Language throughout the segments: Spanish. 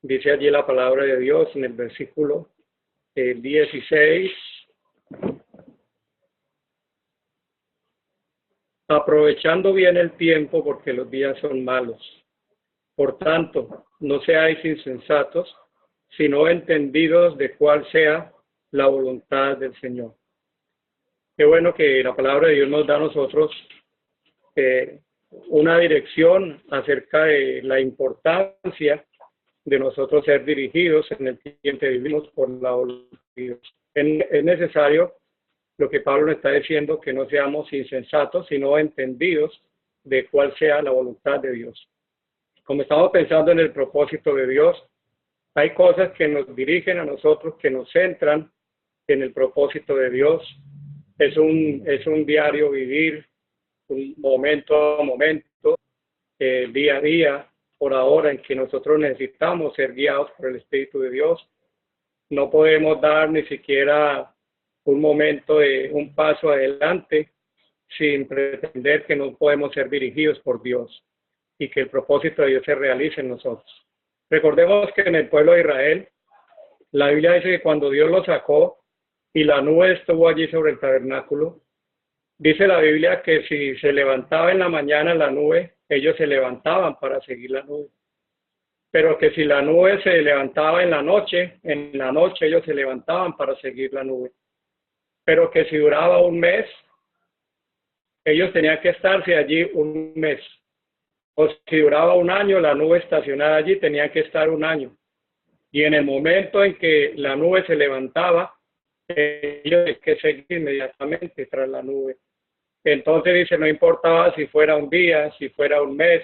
Dice allí la palabra de Dios en el versículo 16. Aprovechando bien el tiempo porque los días son malos. Por tanto, no seáis insensatos, sino entendidos de cuál sea la voluntad del Señor. Qué bueno que la palabra de Dios nos da a nosotros una dirección acerca de la importancia de nosotros ser dirigidos en el tiempo que vivimos por la voluntad de Dios. Es necesario lo que Pablo está diciendo, que no seamos insensatos, sino entendidos de cuál sea la voluntad de Dios. Como estamos pensando en el propósito de Dios, hay cosas que nos dirigen a nosotros, que nos centran en el propósito de Dios. Es un diario vivir, un momento a momento, día a día, por ahora, en que nosotros necesitamos ser guiados por el Espíritu de Dios. No podemos dar ni siquiera un momento de un paso adelante sin pretender que no podemos ser dirigidos por Dios y que el propósito de Dios se realice en nosotros. Recordemos que en el pueblo de Israel, la Biblia dice que cuando Dios lo sacó y la nube estuvo allí sobre el tabernáculo, dice la Biblia que si se levantaba en la mañana la nube, ellos se levantaban para seguir la nube. Pero que si la nube se levantaba en la noche ellos se levantaban para seguir la nube. Pero que si duraba un mes, ellos tenían que estarse allí un mes. O si duraba un año, la nube estacionada allí tenía que estar un año. Y en el momento en que la nube se levantaba, ellos tenían que seguir inmediatamente tras la nube. Entonces dice, no importaba si fuera un día, si fuera un mes,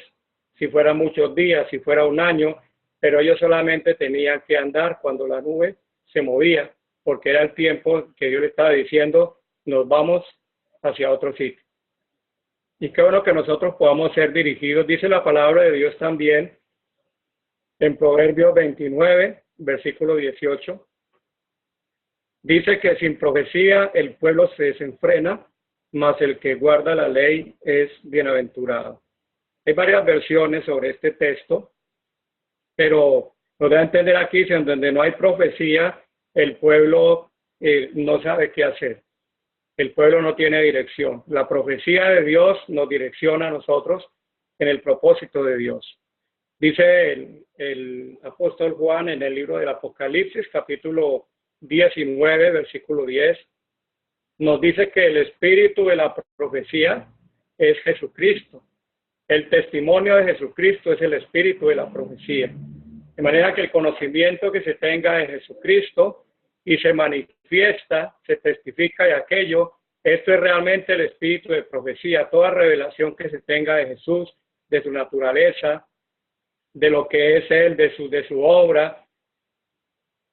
si fuera muchos días, si fuera un año, pero ellos solamente tenían que andar cuando la nube se movía, porque era el tiempo que Dios le estaba diciendo, nos vamos hacia otro sitio. Y qué bueno que nosotros podamos ser dirigidos. Dice la palabra de Dios también en Proverbios 29, versículo 18. Dice que sin profecía el pueblo se desenfrena, mas el que guarda la ley es bienaventurado. Hay varias versiones sobre este texto, pero nos da a entender aquí que en donde no hay profecía, el pueblo no sabe qué hacer. El pueblo no tiene dirección. La profecía de Dios nos direcciona a nosotros en el propósito de Dios. Dice el apóstol Juan en el libro del Apocalipsis, capítulo 19, versículo 10, nos dice que el espíritu de la profecía es Jesucristo. El testimonio de Jesucristo es el espíritu de la profecía. De manera que el conocimiento que se tenga de Jesucristo y se manifiesta, se testifica de aquello, esto es realmente el espíritu de profecía. Toda revelación que se tenga de Jesús, de su naturaleza, de lo que es Él, de su obra,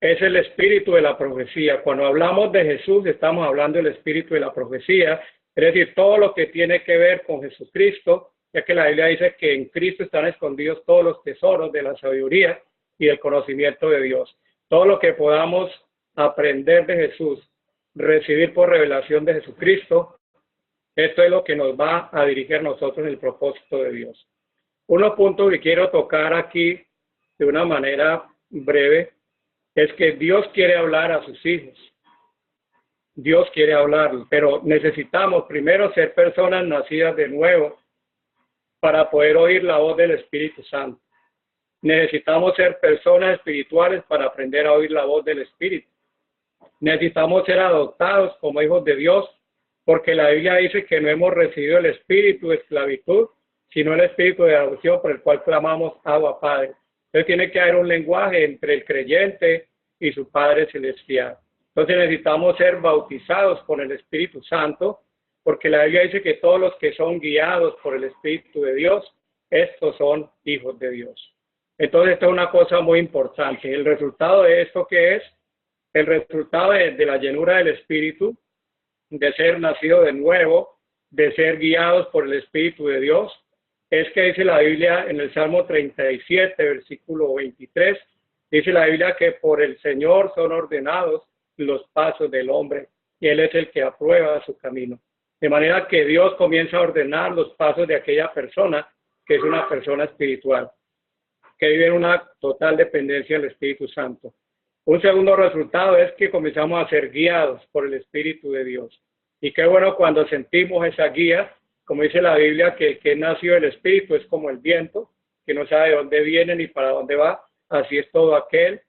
es el espíritu de la profecía. Cuando hablamos de Jesús, estamos hablando del espíritu de la profecía, es decir, todo lo que tiene que ver con Jesucristo, ya que la Biblia dice que en Cristo están escondidos todos los tesoros de la sabiduría y del conocimiento de Dios. Todo lo que podamos aprender de Jesús, recibir por revelación de Jesucristo, esto es lo que nos va a dirigir a nosotros en el propósito de Dios. Unos puntos que quiero tocar aquí de una manera breve es que Dios quiere hablar a sus hijos. Dios quiere hablar, pero necesitamos primero ser personas nacidas de nuevo para poder oír la voz del Espíritu Santo. Necesitamos ser personas espirituales para aprender a oír la voz del Espíritu. Necesitamos ser adoptados como hijos de Dios, porque la Biblia dice que no hemos recibido el espíritu de esclavitud, sino el espíritu de adopción por el cual clamamos Abba Padre. Entonces tiene que haber un lenguaje entre el creyente y su Padre Celestial. Entonces necesitamos ser bautizados por el Espíritu Santo, porque la Biblia dice que todos los que son guiados por el Espíritu de Dios, estos son hijos de Dios. Entonces esto es una cosa muy importante. El resultado de esto, ¿qué es? El resultado de la llenura del Espíritu, de ser nacido de nuevo, de ser guiados por el Espíritu de Dios, es que dice la Biblia en el Salmo 37, versículo 23, dice la Biblia que por el Señor son ordenados los pasos del hombre y Él es el que aprueba su camino. De manera que Dios comienza a ordenar los pasos de aquella persona que es una persona espiritual. que viven una total dependencia del Espíritu Santo. Un segundo resultado es que comenzamos a ser guiados por el Espíritu de Dios. Y qué bueno cuando sentimos esa guía, como dice la Biblia, que es nacido del Espíritu es como el viento, que no sabe de dónde viene ni para dónde va. Así es todo aquel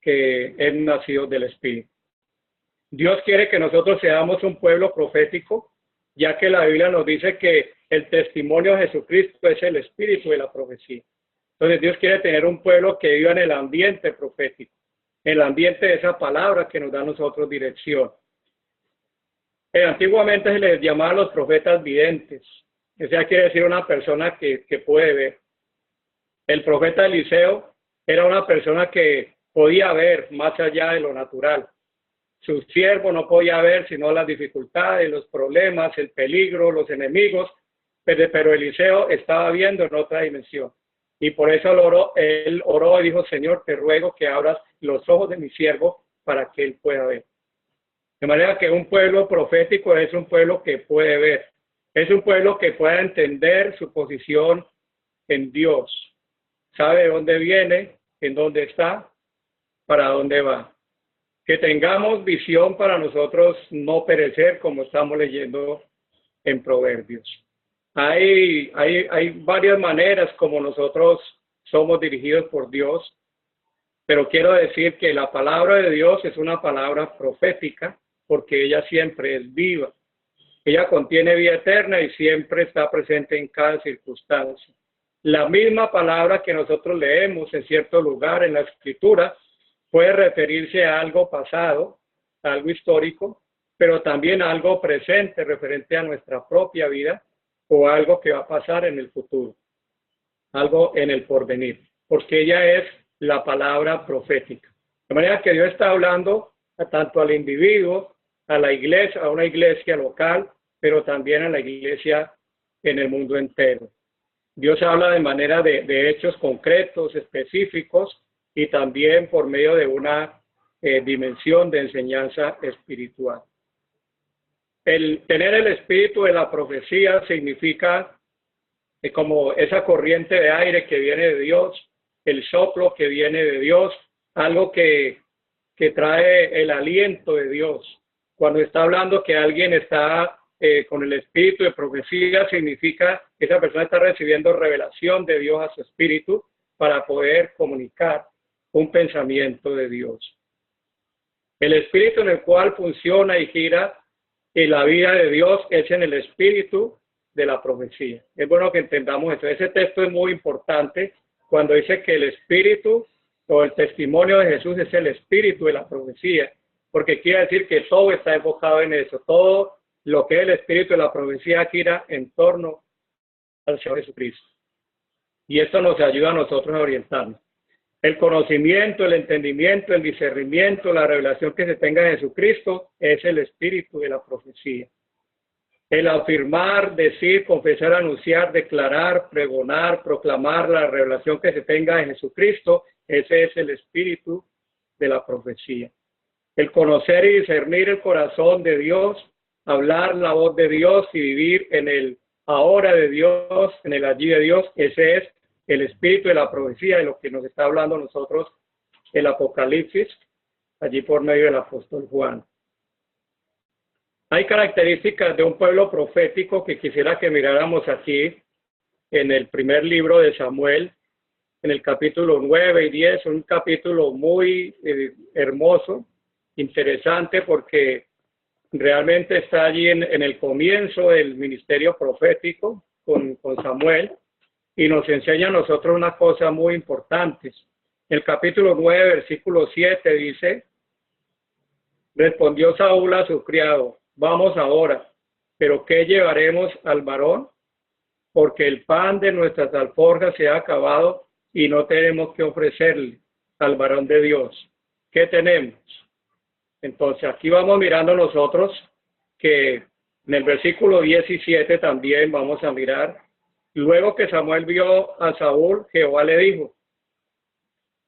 que es nacido del Espíritu. Dios quiere que nosotros seamos un pueblo profético, ya que la Biblia nos dice que el testimonio de Jesucristo es el espíritu de la profecía. Entonces Dios quiere tener un pueblo que viva en el ambiente profético, en el ambiente de esa palabra que nos da a nosotros dirección. Antiguamente se les llamaba a los profetas videntes. O sea, quiere decir una persona que puede ver. El profeta Eliseo era una persona que podía ver más allá de lo natural. Su siervo no podía ver sino las dificultades, los problemas, el peligro, los enemigos, pero Eliseo estaba viendo en otra dimensión. Y por eso él oró y dijo, Señor, te ruego que abras los ojos de mi siervo para que él pueda ver. De manera que un pueblo profético es un pueblo que puede ver. Es un pueblo que pueda entender su posición en Dios. Sabe de dónde viene, en dónde está, para dónde va. Que tengamos visión para nosotros no perecer, como estamos leyendo en Proverbios. Hay varias maneras como nosotros somos dirigidos por Dios, pero quiero decir que la palabra de Dios es una palabra profética, porque ella siempre es viva. Ella contiene vida eterna y siempre está presente en cada circunstancia. La misma palabra que nosotros leemos en cierto lugar en la Escritura puede referirse a algo pasado, a algo histórico, pero también a algo presente referente a nuestra propia vida o algo que va a pasar en el futuro, algo en el porvenir, porque ella es la palabra profética. De manera que Dios está hablando tanto al individuo, a la iglesia, a una iglesia local, pero también a la iglesia en el mundo entero. Dios habla de manera de hechos concretos, específicos, y también por medio de una dimensión de enseñanza espiritual. El tener el espíritu de la profecía significa como esa corriente de aire que viene de Dios, el soplo que viene de Dios, algo que trae el aliento de Dios. Cuando está hablando que alguien está con el espíritu de profecía, significa que esa persona está recibiendo revelación de Dios a su espíritu para poder comunicar un pensamiento de Dios. El espíritu en el cual funciona y gira y la vida de Dios es en el espíritu de la profecía. Es bueno que entendamos esto. Ese texto es muy importante cuando dice que el espíritu o el testimonio de Jesús es el espíritu de la profecía, porque quiere decir que todo está enfocado en eso. Todo lo que es el espíritu de la profecía gira en torno al Señor Jesucristo. Y esto nos ayuda a nosotros a orientarnos. El conocimiento, el entendimiento, el discernimiento, la revelación que se tenga de Jesucristo es el espíritu de la profecía. El afirmar, decir, confesar, anunciar, declarar, pregonar, proclamar la revelación que se tenga de Jesucristo, ese es el espíritu de la profecía. El conocer y discernir el corazón de Dios, hablar la voz de Dios y vivir en el ahora de Dios, en el allí de Dios, ese es el espíritu de la profecía, de lo que nos está hablando nosotros el Apocalipsis, allí por medio del apóstol Juan. Hay características de un pueblo profético que quisiera que miráramos aquí en el primer libro de Samuel, en el capítulo 9 y 10, un capítulo muy hermoso, interesante, porque realmente está allí en el comienzo del ministerio profético con Samuel, y nos enseña a nosotros una cosa muy importante. El capítulo 9, versículo 7 dice, respondió Saúl a su criado, vamos ahora, pero ¿qué llevaremos al varón? Porque el pan de nuestras alforjas se ha acabado y no tenemos que ofrecerle al varón de Dios. ¿Qué tenemos? Entonces aquí vamos mirando nosotros que en el versículo 17 también vamos a mirar. Luego que Samuel vio a Saúl, Jehová le dijo,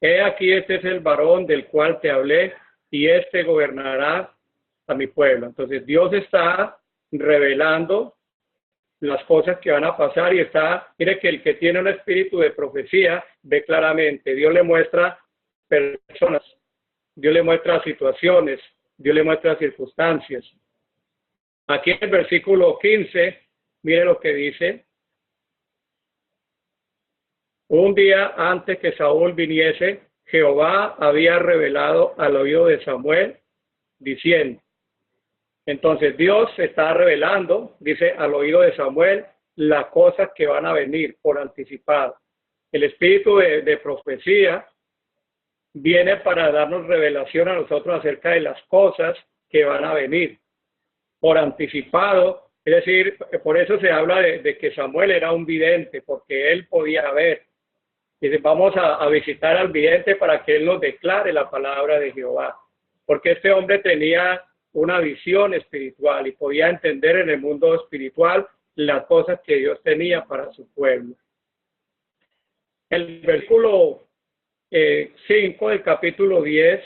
he aquí este es el varón del cual te hablé y este gobernará a mi pueblo. Entonces Dios está revelando las cosas que van a pasar y mire que el que tiene un espíritu de profecía ve claramente, Dios le muestra personas, Dios le muestra situaciones, Dios le muestra circunstancias. Aquí en el versículo 15, mire lo que dice. Un día antes que Saúl viniese, Jehová había revelado al oído de Samuel, diciendo. Entonces Dios está revelando, dice, al oído de Samuel, las cosas que van a venir por anticipado. El espíritu de profecía viene para darnos revelación a nosotros acerca de las cosas que van a venir por anticipado. Es decir, por eso se habla de que Samuel era un vidente, porque él podía ver. Dice, vamos a visitar al vidente para que él nos declare la palabra de Jehová. Porque este hombre tenía una visión espiritual y podía entender en el mundo espiritual las cosas que Dios tenía para su pueblo. El versículo 5 del capítulo 10,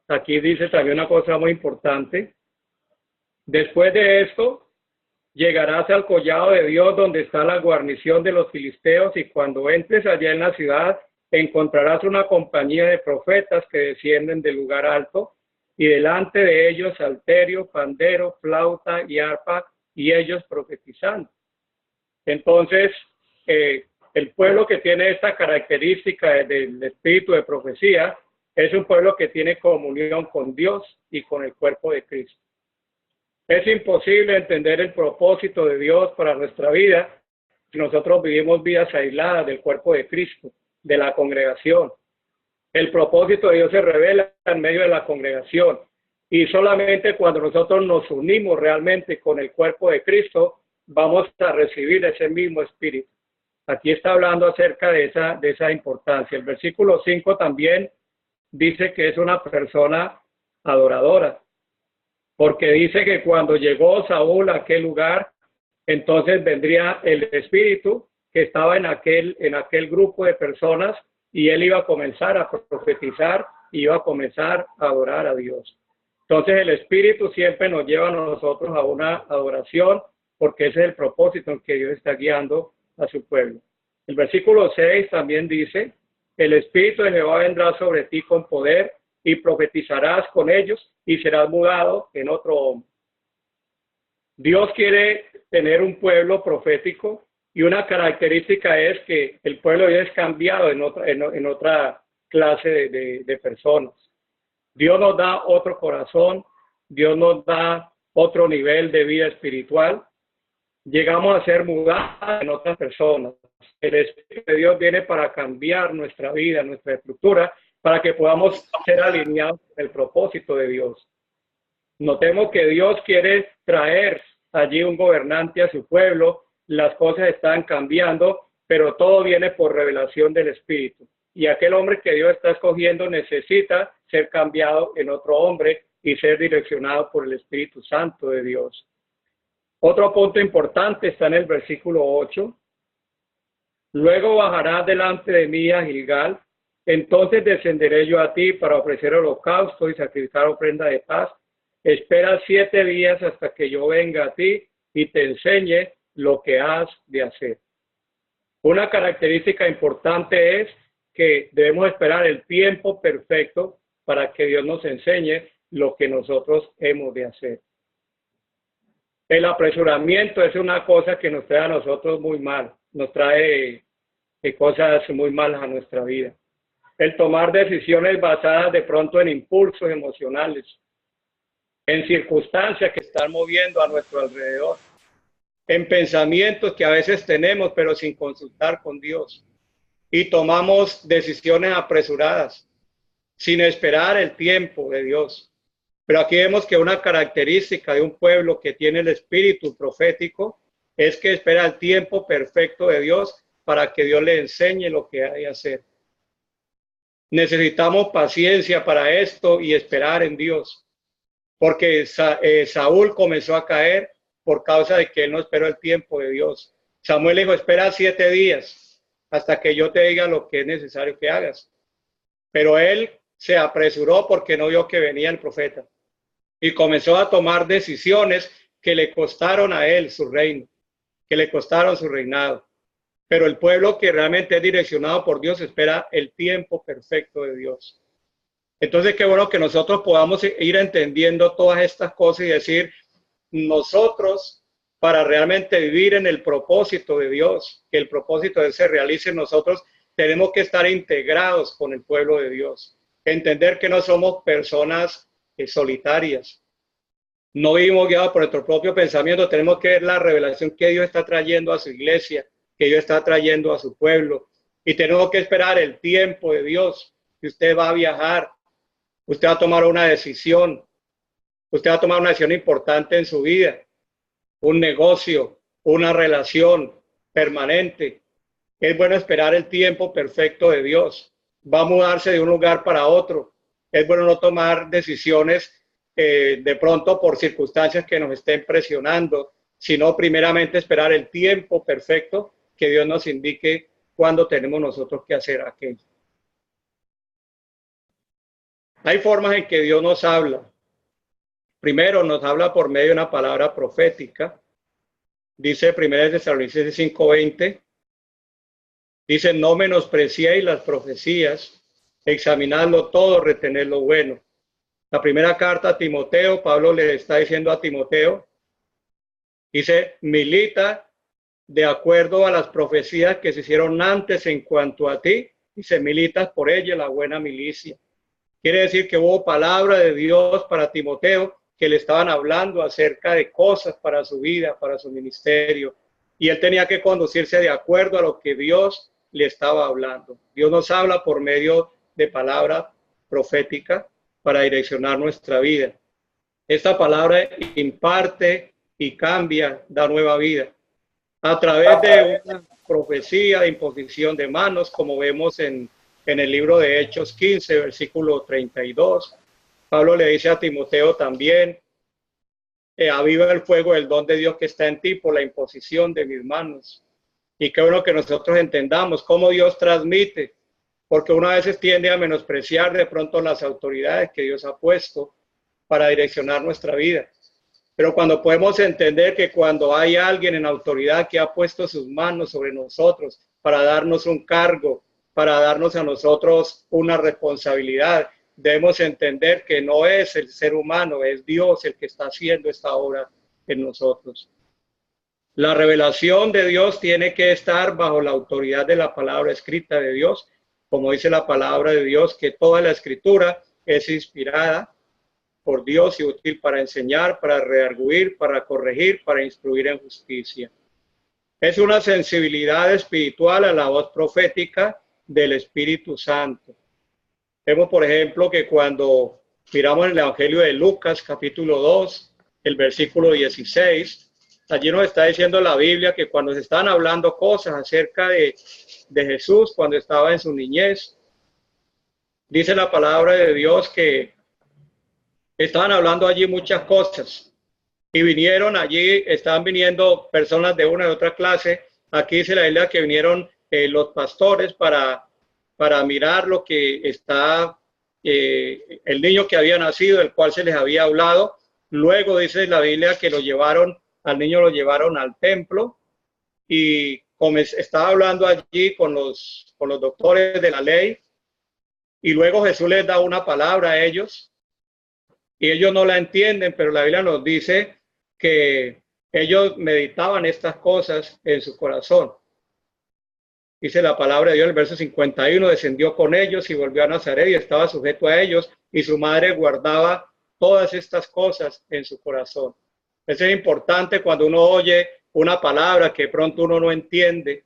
aquí dice también una cosa muy importante. Después de esto, llegarás al collado de Dios donde está la guarnición de los filisteos y cuando entres allá en la ciudad encontrarás una compañía de profetas que descienden del lugar alto y delante de ellos salterio, pandero, flauta y arpa y ellos profetizando. Entonces, el pueblo que tiene esta característica del espíritu de profecía es un pueblo que tiene comunión con Dios y con el cuerpo de Cristo. Es imposible entender el propósito de Dios para nuestra vida si nosotros vivimos vidas aisladas del cuerpo de Cristo, de la congregación. El propósito de Dios se revela en medio de la congregación y solamente cuando nosotros nos unimos realmente con el cuerpo de Cristo vamos a recibir ese mismo espíritu. Aquí está hablando acerca de esa importancia. El versículo 5 también dice que es una persona adoradora, porque dice que cuando llegó Saúl a aquel lugar, entonces vendría el espíritu que estaba en aquel grupo de personas y él iba a comenzar a profetizar y iba a comenzar a adorar a Dios. Entonces el espíritu siempre nos lleva a nosotros a una adoración porque ese es el propósito en que Dios está guiando a su pueblo. El versículo 6 también dice, el espíritu de Jehová vendrá sobre ti con poder y profetizarás con ellos y serás mudado en otro hombre. Dios quiere tener un pueblo profético y una característica es que el pueblo ya es cambiado en otra clase de personas. Dios nos da otro corazón, Dios nos da otro nivel de vida espiritual. Llegamos a ser mudados en otras personas. El Espíritu de Dios viene para cambiar nuestra vida, nuestra estructura, para que podamos ser alineados con el propósito de Dios. Notemos que Dios quiere traer allí un gobernante a su pueblo. Las cosas están cambiando, pero todo viene por revelación del Espíritu. Y aquel hombre que Dios está escogiendo necesita ser cambiado en otro hombre y ser direccionado por el Espíritu Santo de Dios. Otro punto importante está en el versículo 8. Luego bajarás delante de mí a Gilgal, entonces descenderé yo a ti para ofrecer holocausto y sacrificar ofrenda de paz. Espera 7 días hasta que yo venga a ti y te enseñe lo que has de hacer. Una característica importante es que debemos esperar el tiempo perfecto para que Dios nos enseñe lo que nosotros hemos de hacer. El apresuramiento es una cosa que nos trae a nosotros muy mal, nos trae cosas muy malas a nuestra vida. El tomar decisiones basadas de pronto en impulsos emocionales, en circunstancias que están moviendo a nuestro alrededor, en pensamientos que a veces tenemos pero sin consultar con Dios. Y tomamos decisiones apresuradas, sin esperar el tiempo de Dios. Pero aquí vemos que una característica de un pueblo que tiene el espíritu profético es que espera el tiempo perfecto de Dios para que Dios le enseñe lo que hay que hacer. Necesitamos paciencia para esto y esperar en Dios, porque Saúl comenzó a caer por causa de que él no esperó el tiempo de Dios. Samuel dijo, espera 7 días hasta que yo te diga lo que es necesario que hagas. Pero él se apresuró porque no vio que venía el profeta y comenzó a tomar decisiones que le costaron a él su reino. que le costaron su reinado. Pero el pueblo que realmente es direccionado por Dios espera el tiempo perfecto de Dios. Entonces, qué bueno que nosotros podamos ir entendiendo todas estas cosas y decir, nosotros, para realmente vivir en el propósito de Dios, que el propósito de Él se realice en nosotros, tenemos que estar integrados con el pueblo de Dios. Entender que no somos personas solitarias. No vivimos guiados por nuestro propio pensamiento. Tenemos que ver la revelación que Dios está trayendo a su iglesia, que Dios está trayendo a su pueblo. Y tenemos que esperar el tiempo de Dios. Que usted va a viajar, usted va a tomar una decisión, usted va a tomar una decisión importante en su vida, un negocio, una relación permanente. Es bueno esperar el tiempo perfecto de Dios. Va a mudarse de un lugar para otro. Es bueno no tomar decisiones de pronto por circunstancias que nos estén presionando, sino primeramente esperar el tiempo perfecto que Dios nos indique cuándo tenemos nosotros que hacer aquello. Hay formas en que Dios nos habla. Primero nos habla por medio de una palabra profética. Dice 1 Tesalonicenses 5:20. Dice, no menospreciéis las profecías, examinadlo todo, retened lo bueno. La primera carta a Timoteo, Pablo le está diciendo a Timoteo, dice, milita de acuerdo a las profecías que se hicieron antes en cuanto a ti, dice, militas por ella la buena milicia. Quiere decir que hubo palabra de Dios para Timoteo, que le estaban hablando acerca de cosas para su vida, para su ministerio, y él tenía que conducirse de acuerdo a lo que Dios le estaba hablando. Dios nos habla por medio de palabra profética para direccionar nuestra vida. Esta palabra imparte y cambia, da nueva vida. A través de una profecía de imposición de manos, como vemos en el libro de Hechos 15, versículo 32, Pablo le dice a Timoteo también, aviva el fuego del don de Dios que está en ti por la imposición de mis manos. Y qué bueno que nosotros entendamos cómo Dios transmite, porque uno a veces tiende a menospreciar de pronto las autoridades que Dios ha puesto para direccionar nuestra vida. Pero cuando podemos entender que cuando hay alguien en autoridad que ha puesto sus manos sobre nosotros para darnos un cargo, para darnos a nosotros una responsabilidad, debemos entender que no es el ser humano, es Dios el que está haciendo esta obra en nosotros. La revelación de Dios tiene que estar bajo la autoridad de la palabra escrita de Dios, como dice la palabra de Dios, que toda la escritura es inspirada por Dios y útil para enseñar, para redarguir, para corregir, para instruir en justicia. Es una sensibilidad espiritual a la voz profética del Espíritu Santo. Vemos, por ejemplo, que cuando miramos el Evangelio de Lucas, capítulo 2, el versículo 16, allí nos está diciendo la Biblia que cuando se están hablando cosas acerca de Jesús, cuando estaba en su niñez, dice la palabra de Dios que estaban hablando allí muchas cosas y vinieron allí, estaban viniendo personas de una y otra clase. Aquí dice la Biblia que vinieron los pastores para mirar lo que está, el niño que había nacido, del cual se les había hablado. Luego dice la Biblia que al niño lo llevaron al templo y como estaba hablando allí con los doctores de la ley, y luego Jesús les da una palabra a ellos y ellos no la entienden, pero la Biblia nos dice que ellos meditaban estas cosas en su corazón. Dice la palabra de Dios en el verso 51, descendió con ellos y volvió a Nazaret y estaba sujeto a ellos, y su madre guardaba todas estas cosas en su corazón. Eso es importante cuando uno oye una palabra que pronto uno no entiende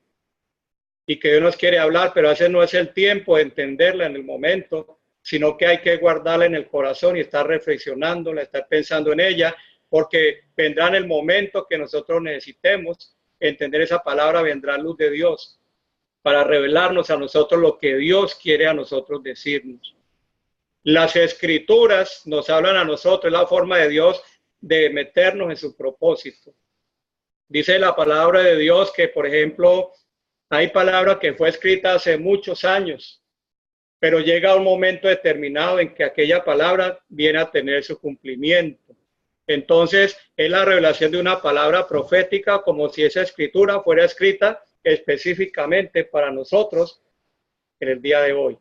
y que Dios nos quiere hablar, pero a veces no es el tiempo de entenderla en el momento, sino que hay que guardarla en el corazón y estar reflexionándola, estar pensando en ella, porque vendrá en el momento que nosotros necesitemos entender esa palabra, vendrá luz de Dios para revelarnos a nosotros lo que Dios quiere a nosotros decirnos. Las escrituras nos hablan a nosotros, es la forma de Dios de meternos en su propósito. Dice la palabra de Dios que, por ejemplo, hay palabra que fue escrita hace muchos años, pero llega un momento determinado en que aquella palabra viene a tener su cumplimiento. Entonces, es la revelación de una palabra profética, como si esa escritura fuera escrita específicamente para nosotros en el día de hoy.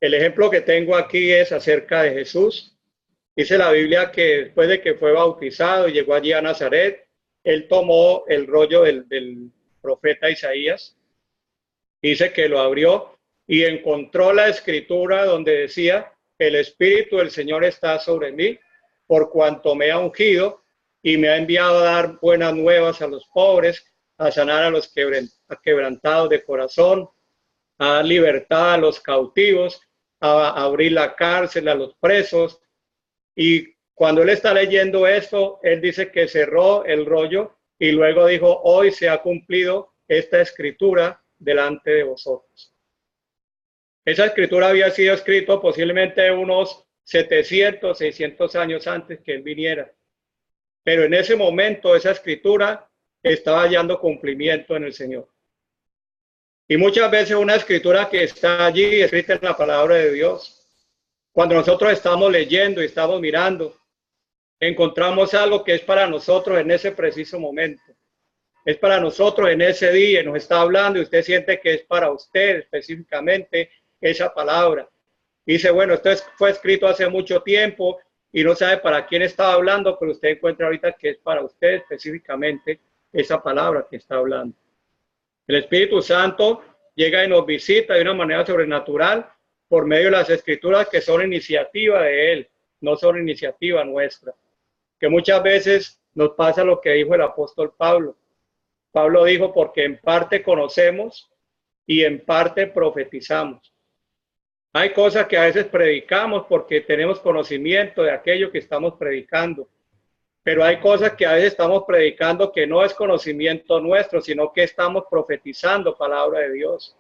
El ejemplo que tengo aquí es acerca de Jesús. Dice la Biblia que después de que fue bautizado y llegó allí a Nazaret, él tomó el rollo del profeta Isaías, dice que lo abrió y encontró la escritura donde decía: el Espíritu del Señor está sobre mí, por cuanto me ha ungido y me ha enviado a dar buenas nuevas a los pobres, a sanar a los quebrantados de corazón, a dar libertad a los cautivos, a abrir la cárcel a los presos. Y cuando él está leyendo esto, él dice que cerró el rollo y luego dijo: hoy se ha cumplido esta escritura delante de vosotros. Esa escritura había sido escrita posiblemente unos 700, 600 años antes que él viniera. Pero en ese momento esa escritura estaba hallando cumplimiento en el Señor. Y muchas veces una escritura que está allí escrita en la palabra de Dios, cuando nosotros estamos leyendo y estamos mirando, encontramos algo que es para nosotros en ese preciso momento. Es para nosotros en ese día, nos está hablando y usted siente que es para usted específicamente esa palabra. Dice: bueno, esto fue escrito hace mucho tiempo y no sabe para quién estaba hablando, pero usted encuentra ahorita que es para usted específicamente esa palabra que está hablando. El Espíritu Santo llega y nos visita de una manera sobrenatural por medio de las escrituras, que son iniciativa de Él, no son iniciativa nuestra. Que muchas veces nos pasa lo que dijo el apóstol Pablo. Pablo dijo: porque en parte conocemos y en parte profetizamos. Hay cosas que a veces predicamos porque tenemos conocimiento de aquello que estamos predicando, pero hay cosas que a veces estamos predicando que no es conocimiento nuestro, sino que estamos profetizando palabra de Dios.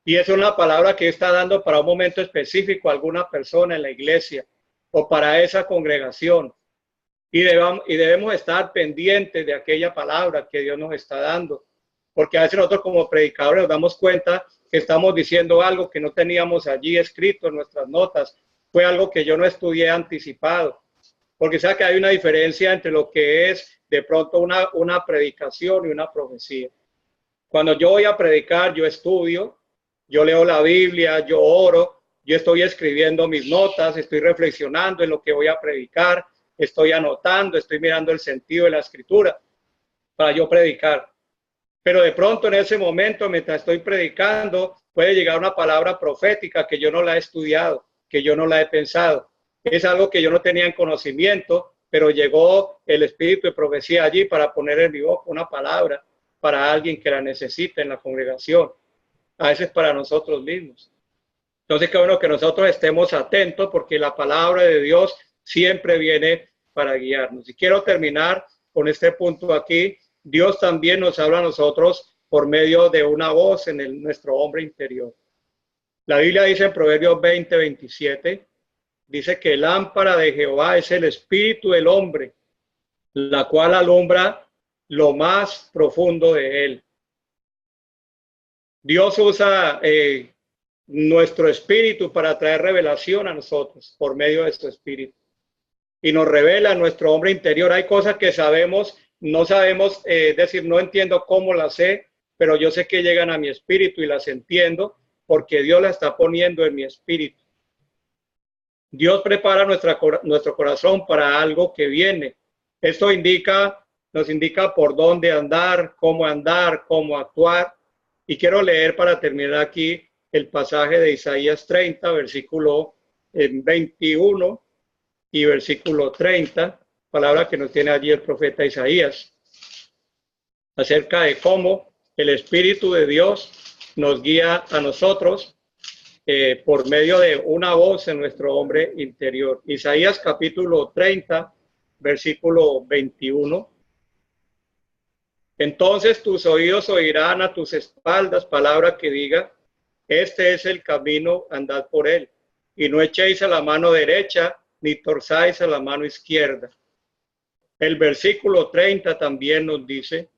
Y es una palabra que está dando para un momento específico a alguna persona en la iglesia o para esa congregación. Y debemos estar pendientes de aquella palabra que Dios nos está dando, porque a veces nosotros como predicadores nos damos cuenta que estamos diciendo algo que no teníamos allí escrito en nuestras notas, fue algo que yo no estudié anticipado, porque sabe que hay una diferencia entre lo que es de pronto una predicación y una profecía. Cuando yo voy a predicar, yo estudio, yo leo la Biblia, yo oro, yo estoy escribiendo mis notas, estoy reflexionando en lo que voy a predicar, estoy anotando, estoy mirando el sentido de la escritura para yo predicar. Pero de pronto en ese momento, mientras estoy predicando, puede llegar una palabra profética que yo no la he estudiado, que yo no la he pensado. Es algo que yo no tenía en conocimiento, pero llegó el espíritu de profecía allí para poner en mi boca una palabra para alguien que la necesite en la congregación. A veces para nosotros mismos. Entonces, qué bueno que nosotros estemos atentos, porque la palabra de Dios siempre viene para guiarnos. Y quiero terminar con este punto aquí. Dios también nos habla a nosotros por medio de una voz en nuestro hombre interior. La Biblia dice en Proverbios 20:27, dice que lámpara de Jehová es el espíritu del hombre, la cual alumbra lo más profundo de él. Dios usa nuestro espíritu para traer revelación a nosotros por medio de su espíritu. Y nos revela nuestro hombre interior. Hay cosas que sabemos, no sabemos, decir, no entiendo cómo las sé, pero yo sé que llegan a mi espíritu y las entiendo porque Dios las está poniendo en mi espíritu. Dios prepara nuestro corazón para algo que viene. Esto nos indica por dónde andar, cómo actuar. Y quiero leer para terminar aquí el pasaje de Isaías 30, versículo 21 y versículo 30, palabra que nos tiene allí el profeta Isaías, acerca de cómo el Espíritu de Dios nos guía a nosotros por medio de una voz en nuestro hombre interior. Isaías capítulo 30, versículo 21. Entonces tus oídos oirán a tus espaldas palabra que diga: este es el camino, andad por él, y no echéis a la mano derecha, ni torzáis a la mano izquierda. El versículo 30 también nos dice: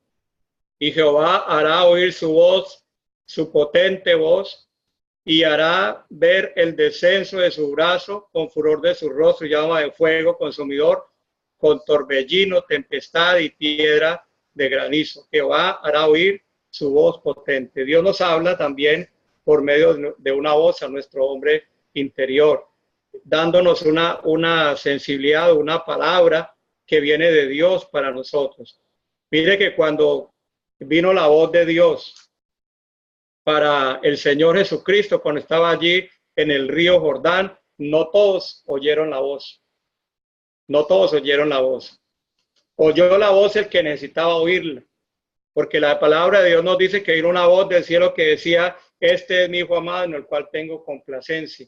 y Jehová hará oír su voz, su potente voz, y hará ver el descenso de su brazo, con furor de su rostro, llama de fuego consumidor, con torbellino, tempestad y piedra de granizo. Jehová hará oír su voz potente. Dios nos habla también por medio de una voz a nuestro hombre interior, dándonos una sensibilidad, una palabra que viene de Dios para nosotros. Mire que cuando vino la voz de Dios para el Señor Jesucristo, cuando estaba allí en el río Jordán, no todos oyeron la voz. No todos oyeron la voz. Oyó la voz el que necesitaba oírla, porque la palabra de Dios nos dice que vino una voz del cielo que decía, este es mi hijo amado en el cual tengo complacencia.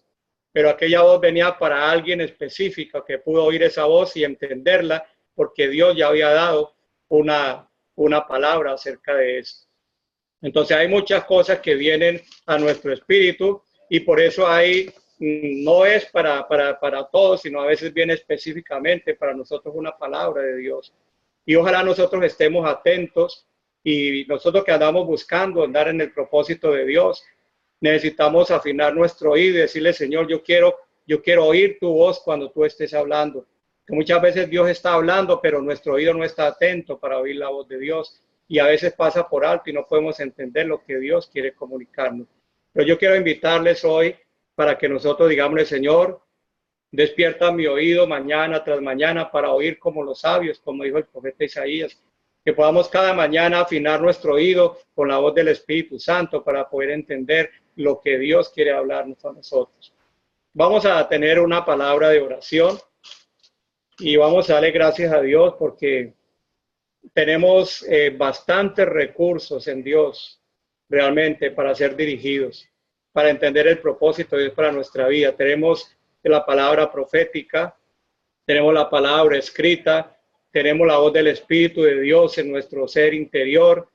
Pero aquella voz venía para alguien específico que pudo oír esa voz y entenderla, porque Dios ya había dado una palabra acerca de eso. Entonces hay muchas cosas que vienen a nuestro espíritu y por eso no es para todos, sino a veces viene específicamente para nosotros una palabra de Dios. Y ojalá nosotros estemos atentos y nosotros que andamos buscando andar en el propósito de Dios, necesitamos afinar nuestro oído y decirle, Señor, yo quiero oír tu voz cuando tú estés hablando. Que muchas veces Dios está hablando, pero nuestro oído no está atento para oír la voz de Dios. Y a veces pasa por alto y no podemos entender lo que Dios quiere comunicarnos. Pero yo quiero invitarles hoy para que nosotros digámosle, Señor, despierta mi oído mañana tras mañana para oír como los sabios, como dijo el profeta Isaías, que podamos cada mañana afinar nuestro oído con la voz del Espíritu Santo para poder entender lo que Dios quiere hablarnos a nosotros. Vamos a tener una palabra de oración y vamos a darle gracias a Dios porque tenemos bastantes recursos en Dios realmente para ser dirigidos, para entender el propósito de Dios para nuestra vida. Tenemos la palabra profética, tenemos la palabra escrita, tenemos la voz del Espíritu de Dios en nuestro ser interior,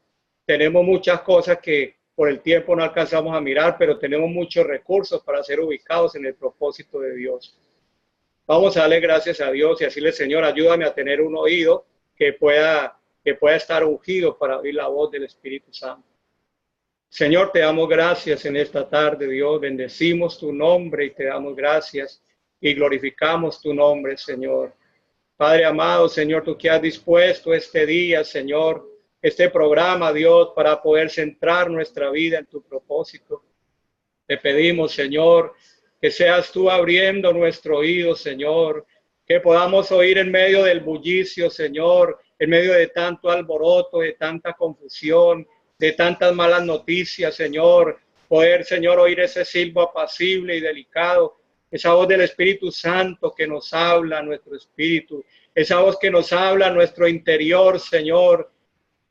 tenemos muchas cosas que por el tiempo no alcanzamos a mirar, pero tenemos muchos recursos para ser ubicados en el propósito de Dios. Vamos a darle gracias a Dios y decirle, Señor, ayúdame a tener un oído que pueda estar ungido para oír la voz del Espíritu Santo. Señor, te damos gracias en esta tarde, Dios. Bendecimos tu nombre y te damos gracias y glorificamos tu nombre, Señor. Padre amado, Señor, tú que has dispuesto este día, Señor, este programa, Dios, para poder centrar nuestra vida en tu propósito. Te pedimos, Señor, que seas tú abriendo nuestro oído, Señor, que podamos oír en medio del bullicio, Señor, en medio de tanto alboroto, de tanta confusión, de tantas malas noticias, Señor, poder, Señor, oír ese silbo apacible y delicado, esa voz del Espíritu Santo que nos habla a nuestro espíritu, esa voz que nos habla a nuestro interior, Señor,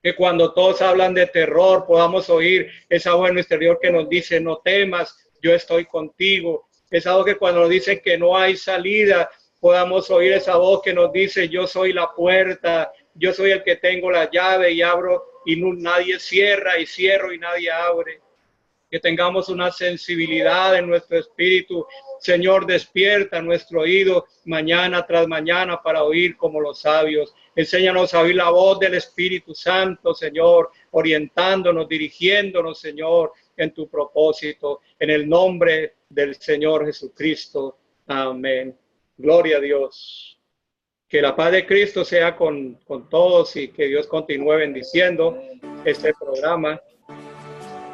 que cuando todos hablan de terror podamos oír esa voz en nuestro interior que nos dice, no temas, yo estoy contigo, esa voz que cuando nos dicen que no hay salida, podamos oír esa voz que nos dice, yo soy la puerta, yo soy el que tengo la llave y abro y nadie cierra y cierro y nadie abre. Que tengamos una sensibilidad en nuestro espíritu. Señor, despierta nuestro oído mañana tras mañana para oír como los sabios. Enséñanos a oír la voz del Espíritu Santo, Señor, orientándonos, dirigiéndonos, Señor, en tu propósito. En el nombre del Señor Jesucristo. Amén. Gloria a Dios. Que la paz de Cristo sea con todos y que Dios continúe bendiciendo este programa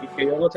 y que Dios nos